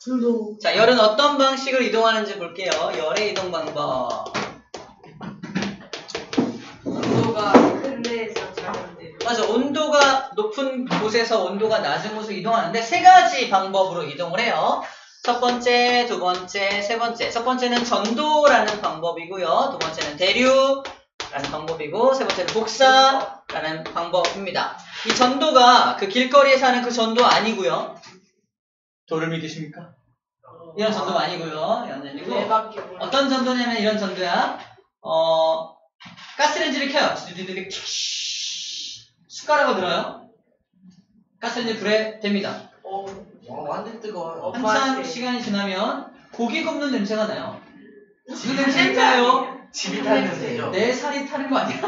순도. 자, 열은 어떤 방식으로 이동하는지 볼게요. 열의 이동 방법. 온도가 큰 데에서 작은 데로. 맞아. 온도가 높은 곳에서 온도가 낮은 곳으로 이동하는데 세 가지 방법으로 이동을 해요. 첫 번째, 두 번째, 세 번째. 첫 번째는 전도라는 방법이고요. 두 번째는 대류라는 방법이고, 세 번째는 복사라는 방법입니다. 이 전도가 그 길거리에 사는 그 전도 아니고요. 도를 믿으십니까? 이런 전도가 아니고요. 이런 아니고. 어떤 전도냐면 이런 전도야. 가스레인지를 켜요. 숟가락을 들어요. 가스레인지 불에 댑니다. 완전 뜨거워요. 한참 시간이 지나면 고기 굽는 냄새가 나요. 무슨 냄새일까요? 집이 타는 냄새죠. 내 살이 타는 거 아니야?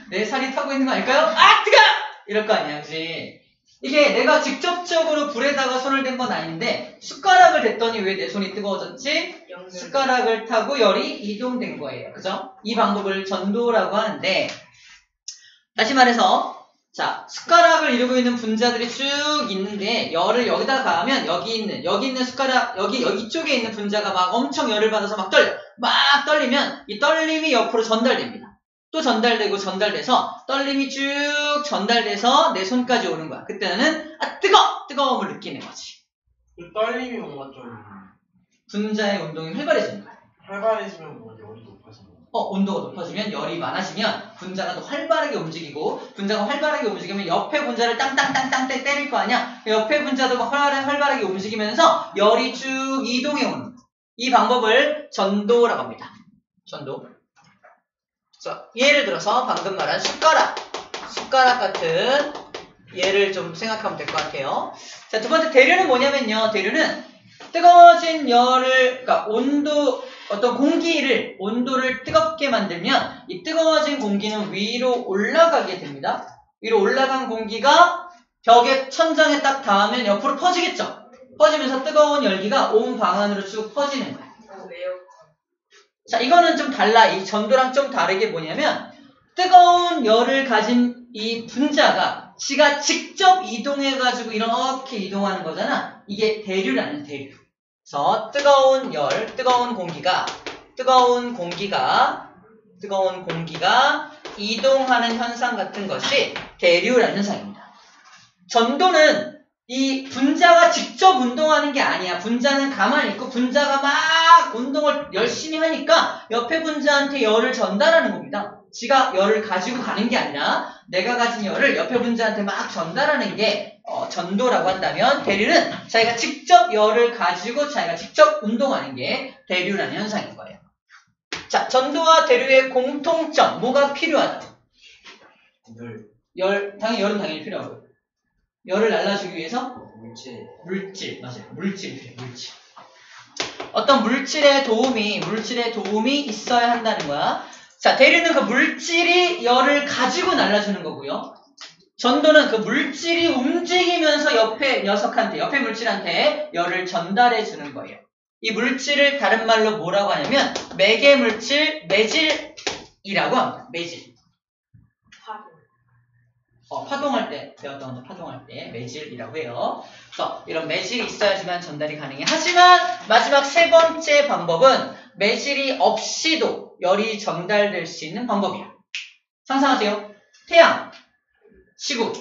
내 살이 타고 있는 거 아닐까요? 아, 뜨거! 이럴 거 아니야, 그치? 이게 내가 직접적으로 불에다가 손을 댄 건 아닌데 숟가락을 댔더니 왜 내 손이 뜨거워졌지? 숟가락을 타고 열이 이동된 거예요. 그죠? 이 방법을 전도라고 하는데, 다시 말해서 자, 숟가락을 이루고 있는 분자들이 쭉 있는데 열을 여기다 가하면 여기 있는 숟가락 여기 쪽에 있는 분자가 막 엄청 열을 받아서 막 떨리면 이 떨림이 옆으로 전달됩니다. 또 전달돼서 떨림이 쭉 전달돼서 내 손까지 오는 거야. 그때는 뜨거움을 느끼는 거지. 그 떨림이 뭔가 좀 분자의 운동이 활발해지는 거야. 활발해지면 뭐 열이 높아지는 거예요. 온도가 높아지면 열이 많아지면 분자가 더 활발하게 움직이고, 분자가 활발하게 움직이면 옆에 분자를 땅땅땅땅 때릴 거 아니야? 옆에 분자도 활발하게 움직이면서 열이 쭉 이동해 오는 거야. 이 방법을 전도라고 합니다. 전도. 자, 예를 들어서 방금 말한 숟가락 같은 예를 좀 생각하면 될 것 같아요. 자, 두 번째 대류는 뭐냐면요. 대류는 뜨거워진 열을, 그러니까 어떤 온도를 뜨겁게 만들면 이 뜨거워진 공기는 위로 올라가게 됩니다. 위로 올라간 공기가 벽에 천장에 딱 닿으면 옆으로 퍼지겠죠. 퍼지면서 뜨거운 열기가 온 방안으로 쭉 퍼지는 거예요. 자, 이거는 좀 달라. 이 전도랑 좀 다르게 뭐냐면 뜨거운 열을 가진 이 분자가 지가 직접 이동해가지고 이렇게 이동하는 거잖아. 이게 대류라는 대류. 그래서 뜨거운 공기가 이동하는 현상 같은 것이 대류라는 현상입니다. 전도는 이 분자가 직접 운동하는 게 아니야. 분자는 가만히 있고 분자가 막 운동을 열심히 하니까 옆에 분자한테 열을 전달하는 겁니다. 지가 열을 가지고 가는 게 아니라 내가 가진 열을 옆에 분자한테 막 전달하는 게 전도라고 한다면, 대류는 자기가 직접 열을 가지고 자기가 직접 운동하는 게 대류라는 현상인 거예요. 자, 전도와 대류의 공통점, 뭐가 필요하죠? 당연히 열은 당연히 필요하고요. 열을 날라주기 위해서? 물질. 맞아요. 물질 필요해요. 물질. 어떤 물질의 도움이 있어야 한다는 거야. 자, 대류는 그 물질이 열을 가지고 날라주는 거고요. 전도는 그 물질이 움직이면서 옆에 물질한테 열을 전달해 주는 거예요. 이 물질을 다른 말로 뭐라고 하냐면 매개물질, 매질이라고 합니다. 매질. 파동할 때 배웠던 건데, 파동할 때 매질이라고 해요. 그래서 이런 매질이 있어야지만 전달이 가능해. 하지만 마지막 세 번째 방법은 매질이 없이도 열이 전달될 수 있는 방법이야. 상상하세요. 태양, 지구.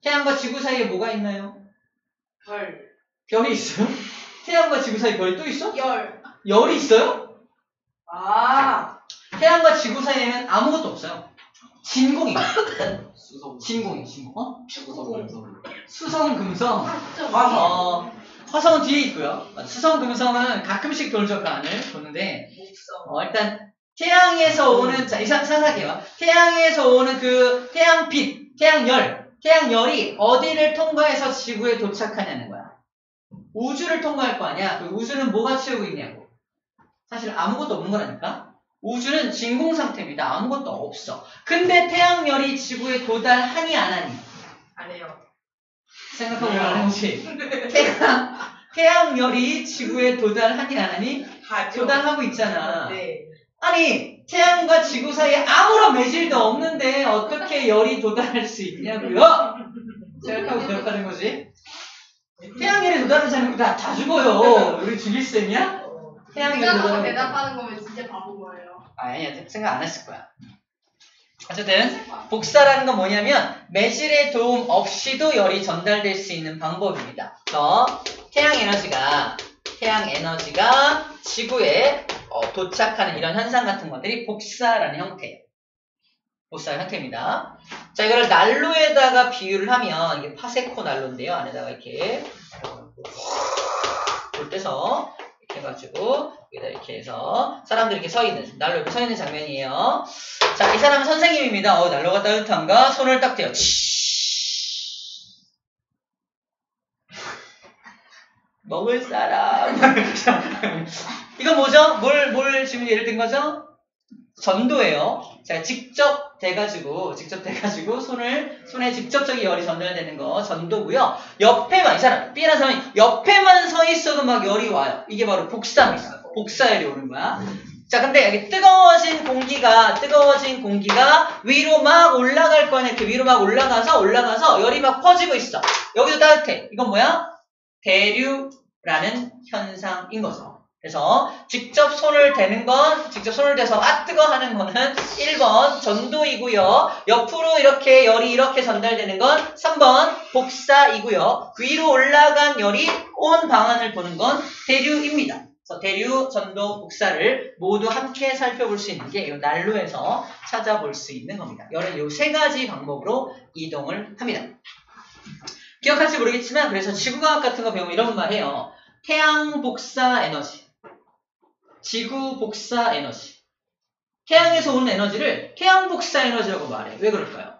태양과 지구 사이에 뭐가 있나요? 별이 있어요? 태양과 지구 사이에 별이 또 있어? 열이 있어요? 태양과 지구 사이에는 아무것도 없어요. 진공이에요. 진공. 수성, 금성. 화성은 뒤에 있고요. 수성, 금성은 가끔씩 돌죠. 그 안을 도는데, 일단 태양에서 오는, 자, 상상할게요. 태양에서 오는 그 태양빛, 태양열이 어디를 통과해서 지구에 도착하냐는 거야. 우주를 통과할 거 아니야. 그 우주는 뭐가 채우고 있냐고. 사실 아무것도 없는 거라니까. 우주는 진공 상태입니다. 아무것도 없어. 근데 태양열이 지구에 도달하니 안 하니? 안 해요. 생각해보면 혹시 태양열이 지구에 도달하니 안 하니? 도달하고 있잖아. 네. 아니, 태양과 지구 사이에 아무런 매질도 없는데 어떻게 열이 도달할 수 있냐고요? 생각하고 기억하는 거지. 태양열에 도달하지 않으면 다 죽어요. 우리 죽일 셈이야? 태양열에 생각하고 도달하면 대답하는 거면 진짜 바본 거예요. 아니야, 생각 안 했을 거야. 어쨌든 복사라는 건 뭐냐면 매질의 도움 없이도 열이 전달될 수 있는 방법입니다. 그래서 태양 에너지가 지구에 도착하는 이런 현상 같은 것들이 복사라는 형태예요. 복사 형태입니다. 자, 이거를 난로에다가 비유를 하면 이게 파세코 난로인데요. 안에다가 이렇게 불 떼서 이렇게 해가지고 여기다 이렇게 해서 사람들이 이렇게 서 있는 난로 이렇게 서 있는 장면이에요. 자, 이 사람은 선생님입니다. 난로가 따뜻한가? 손을 딱 대요. 먹을 사람. 이건 뭐죠? 뭘 지금 예를 든 거죠? 전도예요. 자, 직접 돼가지고 손에 직접적인 열이 전달되는 거 전도고요. 옆에만 이 사람 B라는 사람이 옆에만 서 있어도 막 열이 와요. 이게 바로 복사입니다. 복사열이 오는 거야. 자, 근데 여기 뜨거워진 공기가 위로 막 올라갈 거 아니야. 이렇게 위로 막 올라가서 열이 막 퍼지고 있어. 여기도 따뜻해. 이건 뭐야? 대류라는 현상인 거죠. 그래서 직접 손을 대서 뜨거 하는 거는 1번 전도이고요. 옆으로 이렇게 열이 이렇게 전달되는 건 3번 복사이고요. 위로 올라간 열이 온 방안을 보는 건 대류입니다. 그래서 대류, 전도, 복사를 모두 함께 살펴볼 수 있는 게 이 난로에서 찾아볼 수 있는 겁니다. 열은 이 세 가지 방법으로 이동을 합니다. 기억할지 모르겠지만 그래서 지구과학 같은 거 배우면 이런 말 해요. 태양 복사 에너지, 지구 복사 에너지. 태양에서 오는 에너지를 태양 복사 에너지라고 말해. 왜 그럴까요?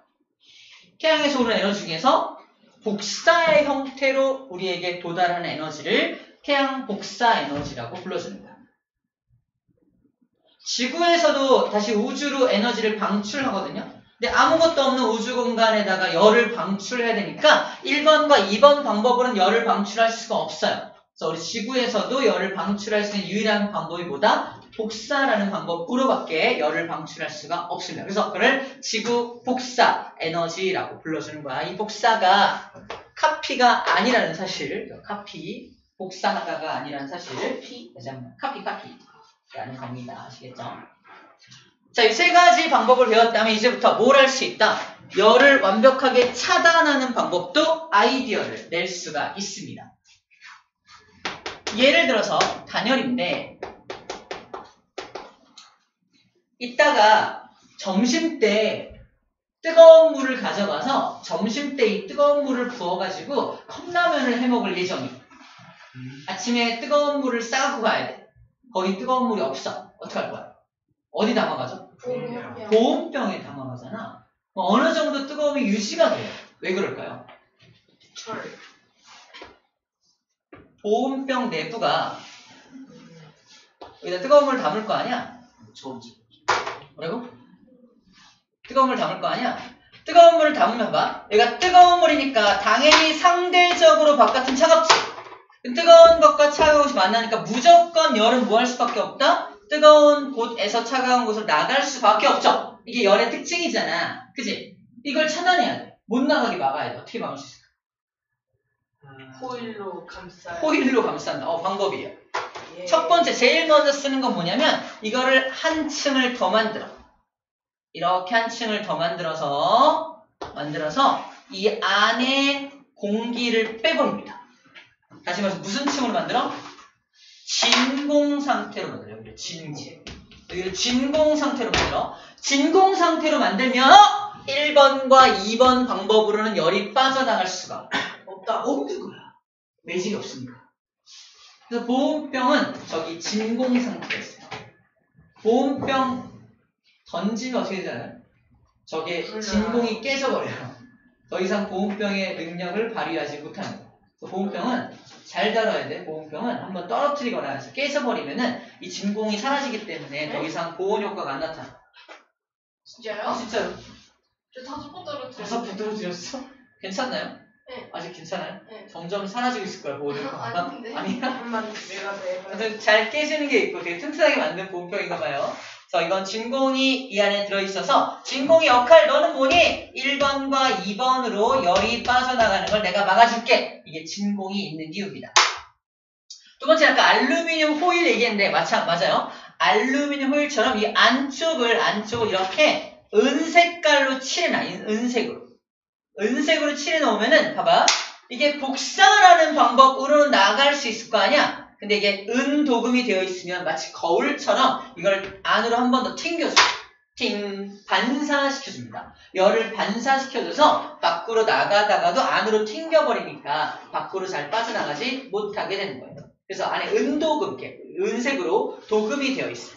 태양에서 오는 에너지 중에서 복사의 형태로 우리에게 도달하는 에너지를 태양 복사 에너지라고 불러줍니다. 지구에서도 다시 우주로 에너지를 방출하거든요. 근데 아무것도 없는 우주 공간에다가 열을 방출해야 되니까 1번과 2번 방법으로는 열을 방출할 수가 없어요. 그래서 우리 지구에서도 열을 방출할 수 있는 유일한 방법이 뭐다? 복사라는 방법으로밖에 열을 방출할 수가 없습니다. 그래서 그걸 지구 복사 에너지라고 불러주는 거야. 이 복사가 카피가 아니라는 사실, 복사하다가 아니라는 사실을 카피라는 겁니다. 아시겠죠? 자, 이 세 가지 방법을 배웠다면 이제부터 뭘 할 수 있다? 열을 완벽하게 차단하는 방법도 아이디어를 낼 수가 있습니다. 예를 들어서 단열인데 이따가 점심때 뜨거운 물을 가져가서 점심때 이 뜨거운 물을 부어가지고 컵라면을 해먹을 예정이에요. 아침에 뜨거운 물을 싸갖고 가야 돼. 거기 뜨거운 물이 없어. 어떡할 거야? 어디 담아가죠? 보온병에 담아가잖아. 어느 정도 뜨거움이 유지가 돼요. 왜 그럴까요? 보온병 내부가 여기다 뜨거운 물 담을 거 아니야? 뭐라고? 뜨거운 물 담을 거 아니야? 뜨거운 물을 담으면 봐. 여기가 뜨거운 물이니까 당연히 상대적으로 바깥은 차갑지. 뜨거운 것과 차가운 것이 만나니까 무조건 열은 뭐 할 수밖에 없다? 뜨거운 곳에서 차가운 곳으로 나갈 수밖에 없죠. 이게 열의 특징이잖아. 그치? 이걸 차단해야 돼. 못 나가게 막아야 돼. 어떻게 막을 수 있을까? 호일로 감싼다. 방법이에요. 예. 첫 번째, 제일 먼저 쓰는 건 뭐냐면 이거를 한 층을 더 만들어. 이렇게 한 층을 더 만들어서 이 안에 공기를 빼버립니다. 다시 말해서 무슨 층으로 만들어? 진공 상태로 만들어요. 여기를 진공 상태로 만들어. 진공 상태로 만들면 1번과 2번 방법으로는 열이 빠져나갈 수가 없는 거야. 매질이 없으니까. 그래서 보온병은 저기 진공 상태에 있어요. 보온병 던지면 어떻게 되잖아요? 저게 진공이 깨져버려요. 더 이상 보온병의 능력을 발휘하지 못하는 거예요. 보온병은 잘 다뤄야 돼. 보온병은 한번 떨어뜨리거나 해서 깨져버리면은 이 진공이 사라지기 때문에 더 이상 보온 효과가 안 나타나. 진짜요? 진짜로. 저 5번 떨어뜨렸어요. 5번 떨어뜨렸어? 괜찮나요? 네. 아직 괜찮아요? 네. 점점 사라지고 있을 거야, 보온 효과가. 아닌데. 아니야? 한번 집에 가서 해봐요. 아무튼 잘 깨지는 게 있고 되게 튼튼하게 만든 보온병인가 봐요. 그래서 이건 진공이 이 안에 들어있어서 진공의 역할 너는 뭐니? 1번과 2번으로 열이 빠져나가는 걸 내가 막아줄게. 이게 진공이 있는 이유입니다. 두 번째 아까 알루미늄 호일 얘기했는데 맞아요. 알루미늄 호일처럼 이 안쪽을 이렇게 은색깔로 칠해놔. 은색으로 칠해놓으면은 봐봐. 이게 복사라는 방법으로 나갈 수 있을 거 아니야? 근데 이게 은도금이 되어 있으면 마치 거울처럼 이걸 안으로 한 번 더 튕겨줘. 반사시켜줍니다. 열을 반사시켜줘서 밖으로 나가다가도 안으로 튕겨버리니까 밖으로 잘 빠져나가지 못하게 되는 거예요. 그래서 안에 은도금, 은색으로 도금이 되어 있어요.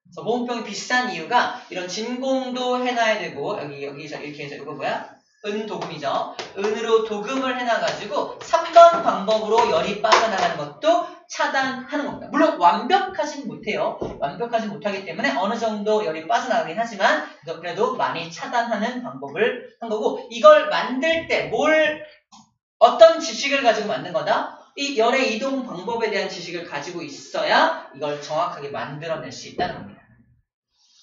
그래서 보온병이 비싼 이유가 이런 진공도 해놔야 되고 여기서 이렇게 해서 이거 뭐야? 은도금이죠. 은으로 도금을 해놔가지고 3번 방법으로 열이 빠져나가는 것도 차단하는 겁니다. 물론 완벽하진 못해요. 완벽하진 못하기 때문에 어느 정도 열이 빠져나가긴 하지만 그래도 많이 차단하는 방법을 한 거고 이걸 만들 때 어떤 지식을 가지고 만든 거다? 이 열의 이동 방법에 대한 지식을 가지고 있어야 이걸 정확하게 만들어낼 수 있다는 겁니다.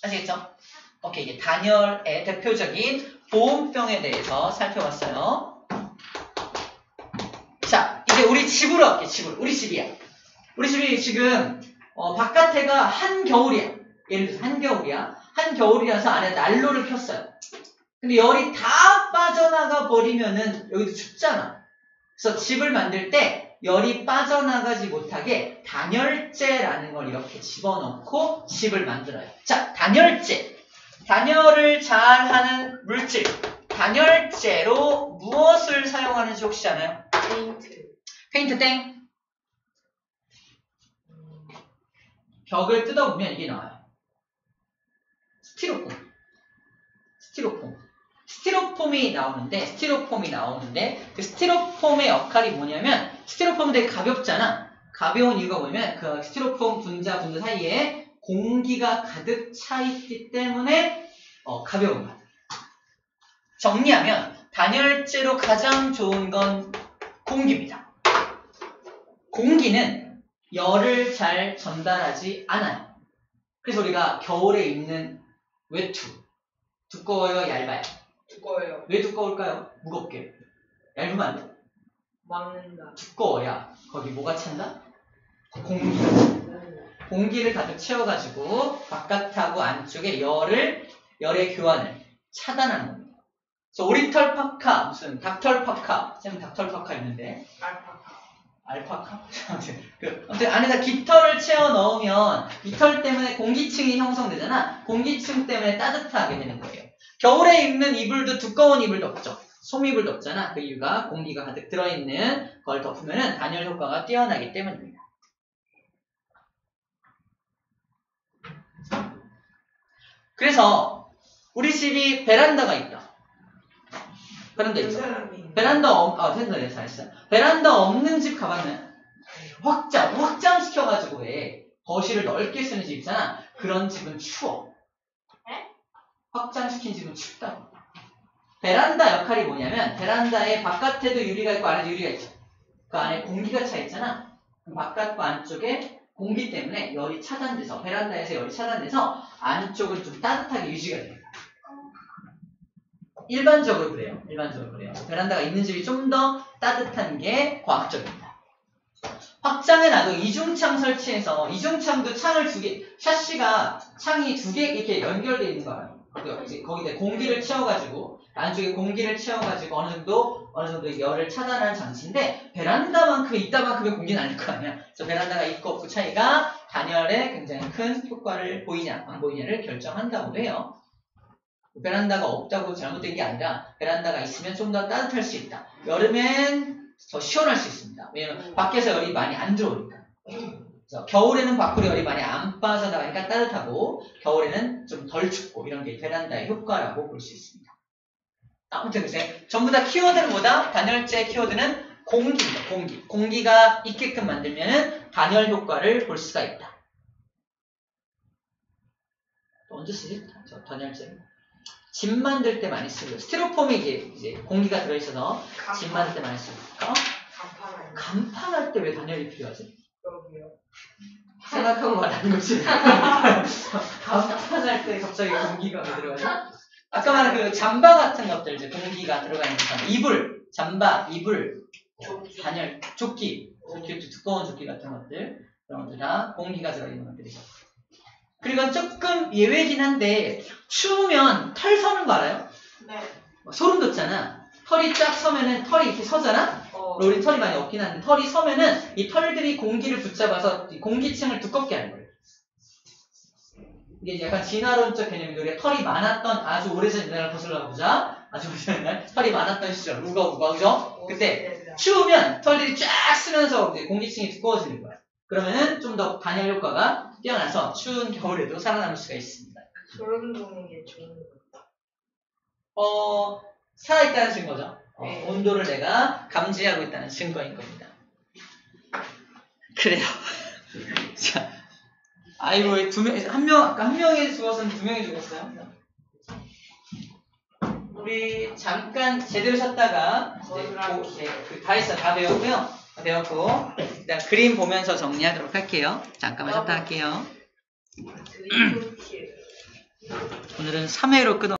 아시겠죠? 오케이, 이게 단열의 대표적인 보온병에 대해서 살펴봤어요. 자, 이제 우리 집으로 갈게. 우리 집이야. 우리 집이 지금 바깥에가 한겨울이야. 예를 들어서 한겨울이야. 한겨울이라서 안에 난로를 켰어요. 근데 열이 다 빠져나가 버리면은 여기도 춥잖아. 그래서 집을 만들 때 열이 빠져나가지 못하게 단열재라는 걸 이렇게 집어넣고 집을 만들어요. 자, 단열재. 단열을 잘하는 물질. 단열재로 무엇을 사용하는지 혹시 아나요? 페인트 땡. 벽을 뜯어보면 이게 나와요. 스티로폼이 나오는데 그 스티로폼의 역할이 뭐냐면 스티로폼은 되게 가볍잖아. 가벼운 이유가 뭐냐면 그 스티로폼 분자 사이에 공기가 가득 차 있기 때문에 가벼운 거야. 정리하면 단열재로 가장 좋은 건 공기입니다. 공기는 열을 잘 전달하지 않아요. 그래서 우리가 겨울에 입는 외투 두꺼워요, 얇아요? 두꺼워요. 왜 두꺼울까요? 무겁게. 얇으면 안 돼. 막는다. 두꺼워야 거기 뭐가 찬다? 공기를 가득 채워가지고 바깥하고 안쪽에 열의 교환을 차단하는 겁니다. 그래서 오리털 파카, 무슨 닭털 파카, 쌤 닭털 파카 있는데 알파카? 아무튼 안에다 깃털을 채워 넣으면 깃털 때문에 공기층이 형성되잖아. 공기층 때문에 따뜻하게 되는 거예요. 겨울에 입는 이불도 두꺼운 이불 덮죠. 솜이불 덮잖아. 그 이유가 공기가 가득 들어있는 걸 덮으면 단열 효과가 뛰어나기 때문입니다. 그래서 우리 집이 베란다가 있다. 베란다 있죠? 베란다 없는 집 가봤나요? 확장시켜가지고 왜 거실을 넓게 쓰는 집 있잖아. 그런 집은 추워. 확장시킨 집은 춥다. 베란다 역할이 뭐냐면 베란다에 바깥에도 유리가 있고 안에도 유리가 있죠. 그 안에 공기가 차 있잖아. 바깥과 안쪽에 공기 때문에 열이 차단돼서 베란다에서 열이 차단돼서 안쪽은 좀 따뜻하게 유지가 돼요. 일반적으로 그래요. 베란다가 있는 집이 좀 더 따뜻한 게 과학적입니다. 확장해 놔도 이중창 설치해서 이중창도 창을 샤시가 창이 2개 이렇게 연결되어 있는 거예요. 거기다 공기를 채워가지고 안쪽에 공기를 채워가지고 어느 정도 열을 차단하는 장치인데 베란다만큼 이따만큼의 공기는 아닐 거 아니야. 그래서 베란다가 있고 없고 차이가 단열에 굉장히 큰 효과를 보이냐 안 보이냐를 결정한다고 해요. 베란다가 없다고 잘못된 게 아니라 베란다가 있으면 좀 더 따뜻할 수 있다. 여름엔 더 시원할 수 있습니다. 왜냐면 밖에서 열이 많이 안 들어오니까. 그래서 겨울에는 밖으로 열이 많이 안 빠져나가니까 따뜻하고 겨울에는 좀 덜 춥고 이런 게 베란다의 효과라고 볼 수 있습니다. 아무튼 글쎄 전부 다 키워드는 뭐다? 단열재 키워드는 공기입니다. 공기가 있게끔 만들면 단열 효과를 볼 수가 있다. 언제 쓰지? 저 단열재 집 만들 때 많이 쓰고요. 스티로폼이 이제 공기가 들어있어서 집 만들 때 많이 쓰고. 간판할 때 왜 단열이 필요하지? 그러게요. 생각하고 말하는 거지. 감탄할 때 갑자기 공기가 왜 들어가죠? 아까 말한 그 잠바 같은 것들 이제 공기가 들어가 있는 거. 이불, 잠바, 이불, 단열, 조끼, 두꺼운 조끼 같은 것들 그런 것들 다 공기가 들어있는 것들이죠. 그리고 조금 예외긴 한데 추우면 털 서는 거 알아요? 네. 소름 돋잖아. 털이 쫙 서면은 털이 이렇게 서잖아. 우리 털이 많이 없긴 한데 털이 서면은 이 털들이 공기를 붙잡아서 이 공기층을 두껍게 하는 거예요. 이게 약간 진화론적 개념인데 우리가 털이 많았던 아주 오래전 옛날을 거슬러 보자. 아주 오래전 옛날 털이 많았던 시절 우가 그죠? 그때 추우면 털들이 쫙 쓰면서 이제 공기층이 두꺼워지는 거야. 그러면은 좀 더 단열 효과가 뛰어나서 추운 겨울에도 살아남을 수가 있습니다. 소름 돋는 게 좋은 거. 살아있다는 증거죠. 네. 온도를 내가 감지하고 있다는 증거인 겁니다. 그래요. 자, 아이고, 한 명이 죽었으면 2명이 죽었어요. 우리 잠깐 제대로 쉬었다가, 다 했어. 다 배웠고요. 배웠고, 일단 그림 보면서 정리하도록 할게요. 잠깐만 쉬었다 할게요. 오늘은 3회로 끊어.